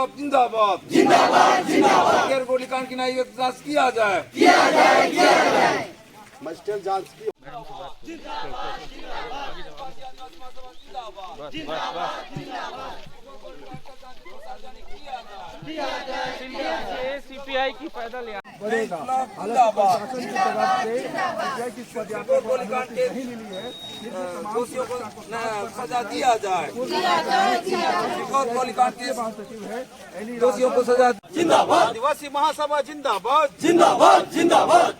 साहब जिंदाबाद जिंदाबाद जिंदाबाद। गोलीकांड की न्यायिक जांच किया जाए। मजिस्ट्रेट जांच की सीपीआई की पैदल बढ़ेगा। हालांकि प्रशासन की तरफ से सीपीआई की पदयात्रा गोलीकांड के नहीं मिली है, दोषियों को सजा दिया जाए। गोलीकांड के महासचिव है दोषियों को सजा जिंदाबाद। आदिवासी महासभा जिंदाबाद जिंदाबाद जिंदाबाद।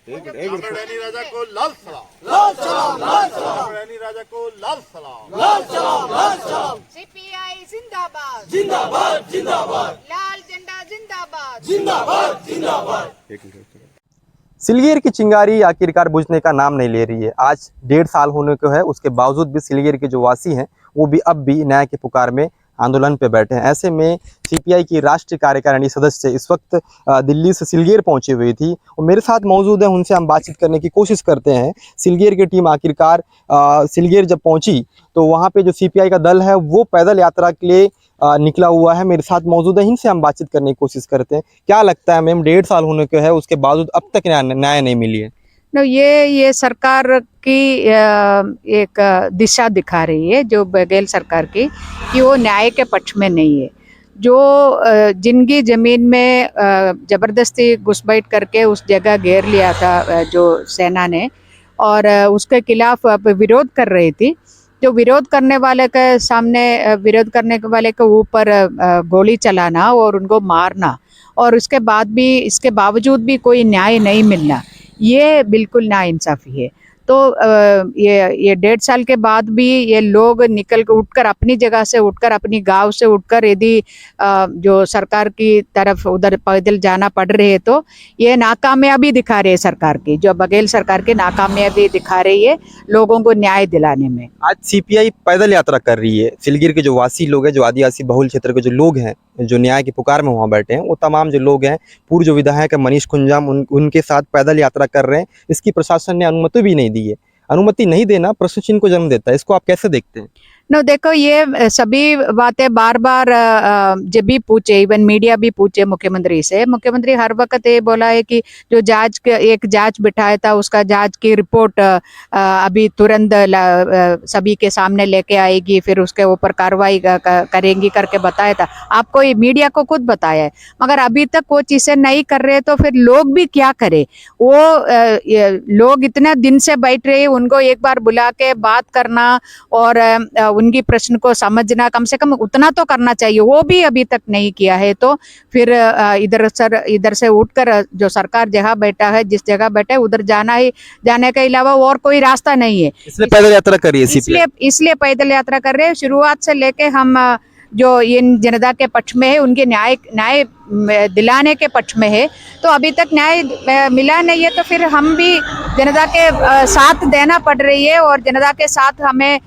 रानी राजा को लाल सलाम, लाल सलाम लाल सलाम रानी राजा को लाल सलाम। लाल सलाम लाल सलाम। सीपीआई जिंदाबाद जिंदाबाद जिंदाबाद लाल झंडा जिंदाबाद जिंदाबाद जिंदाबाद। सिलगेर की चिंगारी आखिरकार बुझने का नाम नहीं ले रही है। आज 1.5 साल होने को है, उसके बावजूद भी सिलगेर के जो वासी हैं वो भी अब भी न्याय की पुकार में आंदोलन पे बैठे हैं। ऐसे में सीपीआई की राष्ट्रीय कार्यकारिणी सदस्य इस वक्त दिल्ली से सिलगेर पहुंची हुई थी और मेरे साथ मौजूद है, उनसे हम बातचीत करने की कोशिश करते हैं। सिलगेर की टीम आखिरकार सिलगेर जब पहुंची तो वहां पे जो सीपीआई का दल है वो पैदल यात्रा के लिए निकला हुआ है। मेरे साथ मौजूद है, इनसे हम बातचीत करने की कोशिश करते हैं। क्या लगता है मैम, 1.5 साल होने को है, उसके बावजूद अब तक न्याय नहीं मिली है? ये सरकार की एक दिशा दिखा रही है, जो बघेल सरकार की, कि वो न्याय के पक्ष में नहीं है। जो जिनकी जमीन में जबरदस्ती घुसपैठ करके उस जगह घेर लिया था जो सेना ने, और उसके खिलाफ विरोध कर रही थी, जो विरोध करने वाले के सामने विरोध करने वाले के ऊपर गोली चलाना और उनको मारना, और उसके बाद भी इसके बावजूद भी कोई न्याय नहीं मिलना, ये बिल्कुल नाइंसाफ़ी है। तो ये 1.5 साल के बाद भी ये लोग निकल कर उठकर अपनी जगह से उठकर अपनी गांव से उठकर यदि जो सरकार की तरफ उधर पैदल जाना पड़ रही है, तो ये नाकामयाबी दिखा रही है सरकार की, जो बघेल सरकार की नाकामयाबी दिखा रही है लोगों को न्याय दिलाने में। आज सीपीआई पैदल यात्रा कर रही है। सिलगेर के जो वासी लोग हैं, जो आदिवासी बहुल क्षेत्र के जो लोग हैं, जो न्याय की पुकार में वहाँ बैठे हैं, वो तमाम जो लोग हैं, पूर्व जो विधायक है मनीष कुंजाम, उनके साथ पैदल यात्रा कर रहे हैं। इसकी प्रशासन ने अनुमति भी नहीं दी है। अनुमति नहीं देना प्रश्न चिन्ह को जन्म देता है, इसको आप कैसे देखते हैं? देखो, ये सभी बातें बार बार जब भी पूछे, इवन मीडिया भी पूछे मुख्यमंत्री से, मुख्यमंत्री हर वक्त ये बोला है कि जो एक जांच बिठाया था, उसका जांच की रिपोर्ट अभी तुरंत सभी के सामने लेके आएगी, फिर उसके ऊपर कार्रवाई करेंगी करके बताया था। आपको ये मीडिया को खुद बताया है, मगर अभी तक वो चीज़ें नहीं कर रहे, तो फिर लोग भी क्या करें? वो लोग इतने दिन से बैठ रहे, उनको एक बार बुला के बात करना और उनकी प्रश्न को समझना, कम से कम उतना तो करना चाहिए, वो भी अभी तक नहीं किया है। तो फिर इधर से उठकर जो सरकार जहाँ बैठा है, जिस जगह बैठा है, उधर जाने के अलावा और कोई रास्ता नहीं है। इसलिए पैदल यात्रा कर रही है इसलिए पैदल यात्रा कर रहे हैं। शुरुआत से लेके हम जो इन जनता के पक्ष में है, उनके न्याय दिलाने के पक्ष में है, तो अभी तक न्याय मिला नहीं है। तो फिर हम भी जनता के साथ देना पड़ रही है, और जनता के साथ हमें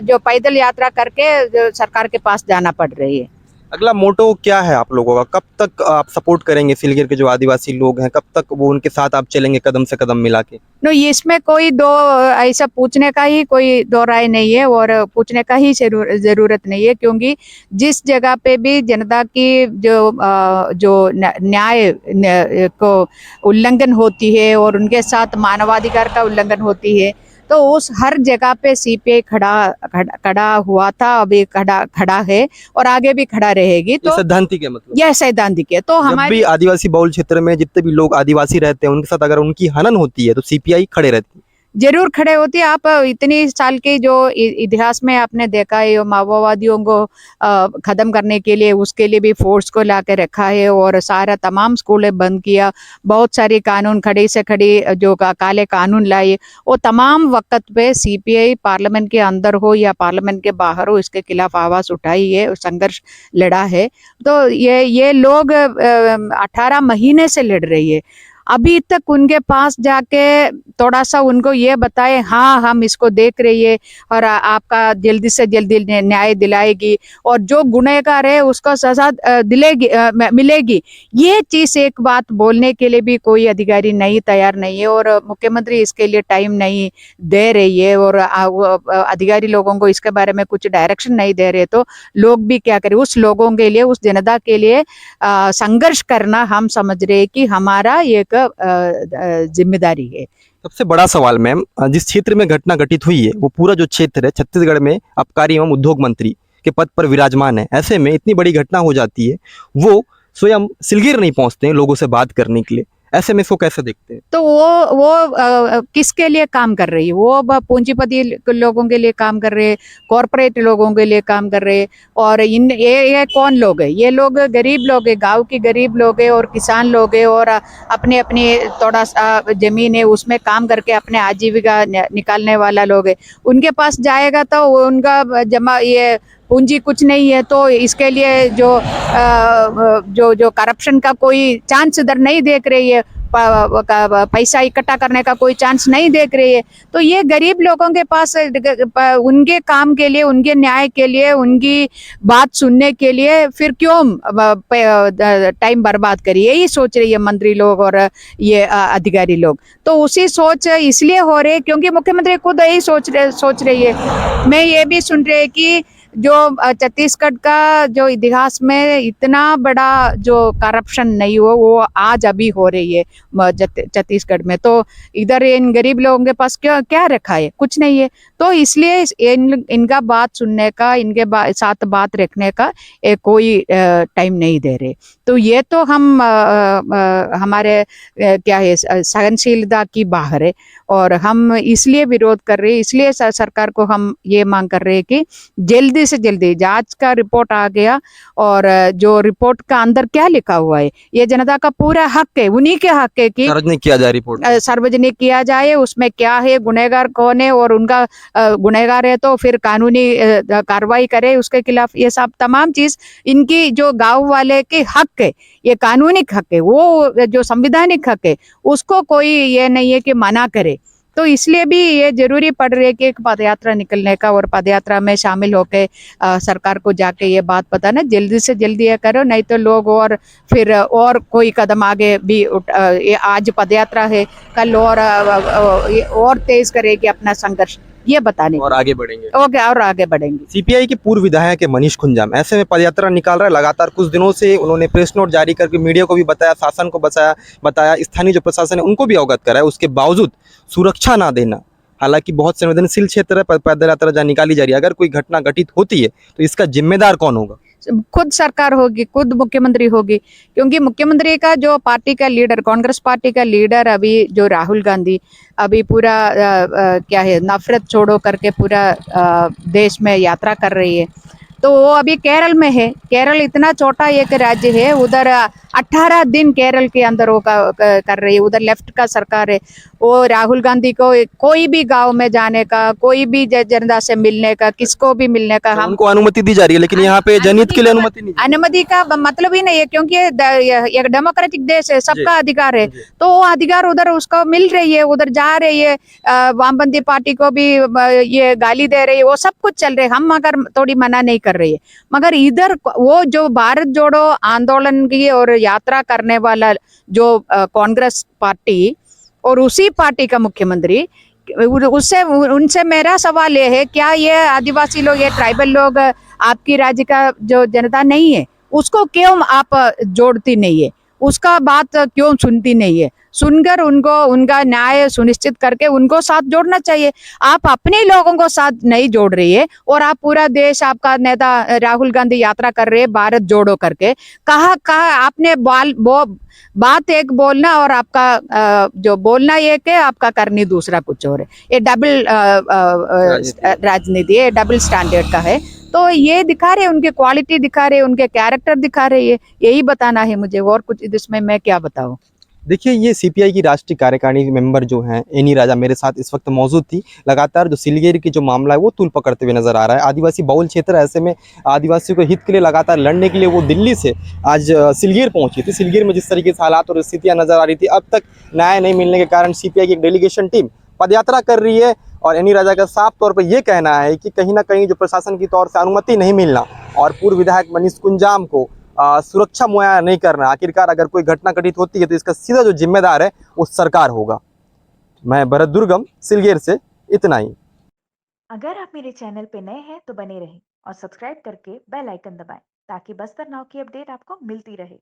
जो पैदल यात्रा करके जो सरकार के पास जाना पड़ रही है। अगला मोटो क्या है आप लोगों का? कब तक आप सपोर्ट करेंगे सिलगेर के जो आदिवासी लोग हैं? कब तक वो उनके साथ आप चलेंगे कदम से कदम मिला के? इसमें कोई ऐसा पूछने का ही कोई दो राय नहीं है, और पूछने का ही जरूरत नहीं है, क्योंकि जिस जगह पे भी जनता की जो न्याय को उल्लंघन होती है और उनके साथ मानवाधिकार का उल्लंघन होती है, तो उस हर जगह पे सीपीआई खड़ा हुआ था, अभी खड़ा है और आगे भी खड़ा रहेगी। तो सैद्धांतिक है, मतलब यह सैद्धांतिक है। तो हमारी आदिवासी बहुल क्षेत्र में जितने भी लोग आदिवासी रहते हैं, उनके साथ अगर उनकी हनन होती है तो सीपीआई खड़े रहती है, जरूर खड़े होती है। आप इतनी साल के जो इतिहास में आपने देखा है, माओवादियों को खत्म करने के लिए उसके लिए भी फोर्स को ला के रखा है, और सारा तमाम स्कूलें बंद किया, बहुत सारी कानून खड़ी से खड़ी जो काले कानून लाए, वो तमाम वक्त पे सीपीआई पार्लियामेंट के अंदर हो या पार्लियामेंट के बाहर हो, इसके खिलाफ आवाज़ उठाई है, संघर्ष लड़ा है। तो ये लोग 18 महीने से लड़ रही है। अभी तक उनके पास जाके थोड़ा सा उनको ये बताए, हाँ हम इसको देख रही है और आपका जल्दी से जल्दी न्याय दिलाएगी और जो गुनहगार है उसको सजा मिलेगी। ये चीज एक बात बोलने के लिए भी कोई अधिकारी नहीं तैयार नहीं है और मुख्यमंत्री इसके लिए टाइम नहीं दे रही है और अधिकारी लोगों को इसके बारे में कुछ डायरेक्शन नहीं दे रहे, तो लोग भी क्या करें। उस लोगों के लिए, उस जनता के लिए संघर्ष करना हम समझ रहे हैं कि हमारा एक जिम्मेदारी है। सबसे बड़ा सवाल मैम, जिस क्षेत्र में घटना घटित हुई है वो पूरा जो क्षेत्र है छत्तीसगढ़ में आबकारी एवं उद्योग मंत्री के पद पर विराजमान है। ऐसे में इतनी बड़ी घटना हो जाती है, वो स्वयं सिलगीर नहीं पहुंचते हैं लोगों से बात करने के लिए। ऐसे में इसको कैसे देखते हैं? तो वो किसके लिए काम कर रही है? वो पूंजीपति लोगों के लिए काम कर रहे हैं, कॉरपोरेट लोगों के लिए काम कर रहे हैं। और ये कौन लोग है? ये लोग गरीब लोग है, गांव के गरीब लोग है और किसान लोग है और अपने अपने थोड़ा सा जमीन है उसमें काम करके अपने आजीविका निकालने वाला लोग है। उनके पास जाएगा तो उनका जमा ये पूंजी कुछ नहीं है, तो इसके लिए जो करप्शन का कोई चांस इधर नहीं देख रही है, पैसा इकट्ठा करने का कोई चांस नहीं देख रही है। तो ये गरीब लोगों के पास उनके काम के लिए, उनके न्याय के लिए, उनकी बात सुनने के लिए फिर क्यों टाइम बर्बाद करिए, यही सोच रही है मंत्री लोग और ये अधिकारी लोग। तो उसी सोच इसलिए हो रही है क्योंकि मुख्यमंत्री खुद यही सोच रही है। मैं ये भी सुन रही है कि जो छत्तीसगढ़ का जो इतिहास में इतना बड़ा जो करप्शन नहीं हुआ वो आज अभी हो रही है छत्तीसगढ़ में। तो इधर इन गरीब लोगों के पास क्या रखा है? कुछ नहीं है। तो इसलिए इनका बात सुनने का, इनके साथ बात रखने का कोई टाइम नहीं दे रहे। तो ये तो हम हमारे क्या है सहनशीलता की बाहर है और हम इसलिए विरोध कर रहे हैं। इसलिए सरकार को हम ये मांग कर रहे हैं कि जल्दी से जल्दी जांच का रिपोर्ट आ गया और जो रिपोर्ट का अंदर क्या लिखा हुआ है ये जनता का पूरा हक है, उन्हीं के हक है कि सार्वजनिक किया जाए, रिपोर्ट सार्वजनिक किया जाए। उसमें क्या है, गुनहगार कौन है और उनका गुनहगार है तो फिर कानूनी कार्रवाई करे उसके खिलाफ। ये सब तमाम चीज इनकी जो गांव वाले के हक है, ये कानूनी हक है, वो जो संवैधानिक हक है उसको कोई ये नहीं है कि मना करे। तो इसलिए भी ये जरूरी पड़ रही है कि एक पदयात्रा निकलने का और पदयात्रा में शामिल होके सरकार को जाके ये बात बताना, जल्दी से जल्दी ये करो, नहीं तो लोग और फिर और कोई कदम आगे भी आज पदयात्रा है, कल और तेज करेगी अपना संघर्ष, ये बताने और आगे बढ़ेंगे। ओके, और आगे बढ़ेंगे। सीपीआई के पूर्व विधायक है मनीष कुंजाम ऐसे में पदयात्रा निकाल रहा है। लगातार कुछ दिनों से उन्होंने प्रेस नोट जारी करके मीडिया को भी बताया, शासन को बताया, स्थानीय जो प्रशासन है उनको भी अवगत कराया। उसके बावजूद सुरक्षा ना देना, हालांकि बहुत संवेदनशील क्षेत्र है, पैदल यात्रा जहाँ निकाली जा रही है, अगर कोई घटना घटित होती है तो इसका जिम्मेदार कौन होगा? खुद सरकार होगी, खुद मुख्यमंत्री होगी, क्योंकि मुख्यमंत्री का जो पार्टी का लीडर, कांग्रेस पार्टी का लीडर अभी जो राहुल गांधी अभी पूरा क्या है नफरत छोड़ो करके पूरा देश में यात्रा कर रही है। तो वो अभी केरल में है। केरल इतना छोटा एक राज्य है, उधर 18 दिन केरल के अंदर वो कर रही है। उधर लेफ्ट का सरकार है। वो राहुल गांधी को कोई भी गांव में जाने का, कोई भी जनता से मिलने का, किसको भी मिलने का हमको अनुमति दी जा रही है, लेकिन यहाँ पे जनहित के लिए अनुमति नहीं। अनुमति का मतलब ही नहीं है, क्योंकि एक डेमोक्रेटिक देश है, सबका अधिकार है। तो वो अधिकार उधर उसको मिल रही है, उधर जा रही है। वामपंथी पार्टी को भी ये गाली दे रही है, वो सब कुछ चल रहा है। हम अगर थोड़ी मना नहीं कर रही है, मगर इधर वो जो भारत जोड़ो आंदोलन की और यात्रा करने वाला जो कांग्रेस पार्टी और उसी पार्टी का मुख्यमंत्री, उनसे मेरा सवाल ये है, क्या ये आदिवासी लोग, ये ट्राइबल लोग आपकी राज्य का जो जनता नहीं है, उसको क्यों आप जोड़ती नहीं है? उसका बात क्यों सुनती नहीं है? सुनकर उनको उनका न्याय सुनिश्चित करके उनको साथ जोड़ना चाहिए। आप अपने लोगों को साथ नहीं जोड़ रही है और आप पूरा देश, आपका नेता राहुल गांधी यात्रा कर रहे हैं भारत जोड़ो करके। कहा आपने बात एक बोलना और आपका जो बोलना एक है, आपका करनी दूसरा कुछ और है। ये डबल राजनीति है, डबल स्टैंडर्ड का है। तो ये दिखा रहे, उनके क्वालिटी दिखा रहे, उनके कैरेक्टर दिखा रहे, यही बताना है मुझे, और कुछ इसमें मैं क्या बताऊं। देखिए, ये सीपीआई की राष्ट्रीय कार्यकारिणी मेंबर जो हैं एनी राजा मेरे साथ इस वक्त मौजूद थी। लगातार जो सिलगेर की जो मामला है वो तूल पकड़ते हुए नजर आ रहा है। आदिवासी बहुल क्षेत्र, ऐसे में आदिवासियों के हित के लिए लगातार लड़ने के लिए वो दिल्ली से आज सिलगेर पहुंची थी। सिलगेर में जिस तरीके से हालात और स्थितियां नजर आ रही थी, अब तक न्याय नहीं मिलने के कारण सीपीआई की एक डेलीगेशन टीम पदयात्रा कर रही है। और एनी राजा का साफ तौर पर यह कहना है कि कहीं ना कहीं जो प्रशासन की तौर से अनुमति नहीं मिलना और पूर्व विधायक मनीष कुंजाम को सुरक्षा मुहैया नहीं करना, आखिरकार अगर कोई घटना घटित होती है तो इसका सीधा जो जिम्मेदार है वो सरकार होगा। मैं भरत दुर्गम, सिलगेर से इतना ही। अगर आप मेरे चैनल पे नए हैं तो बने रहें और सब्सक्राइब करके बेल आइकन दबाएं ताकि बस्तर नाउ की अपडेट आपको मिलती रहे।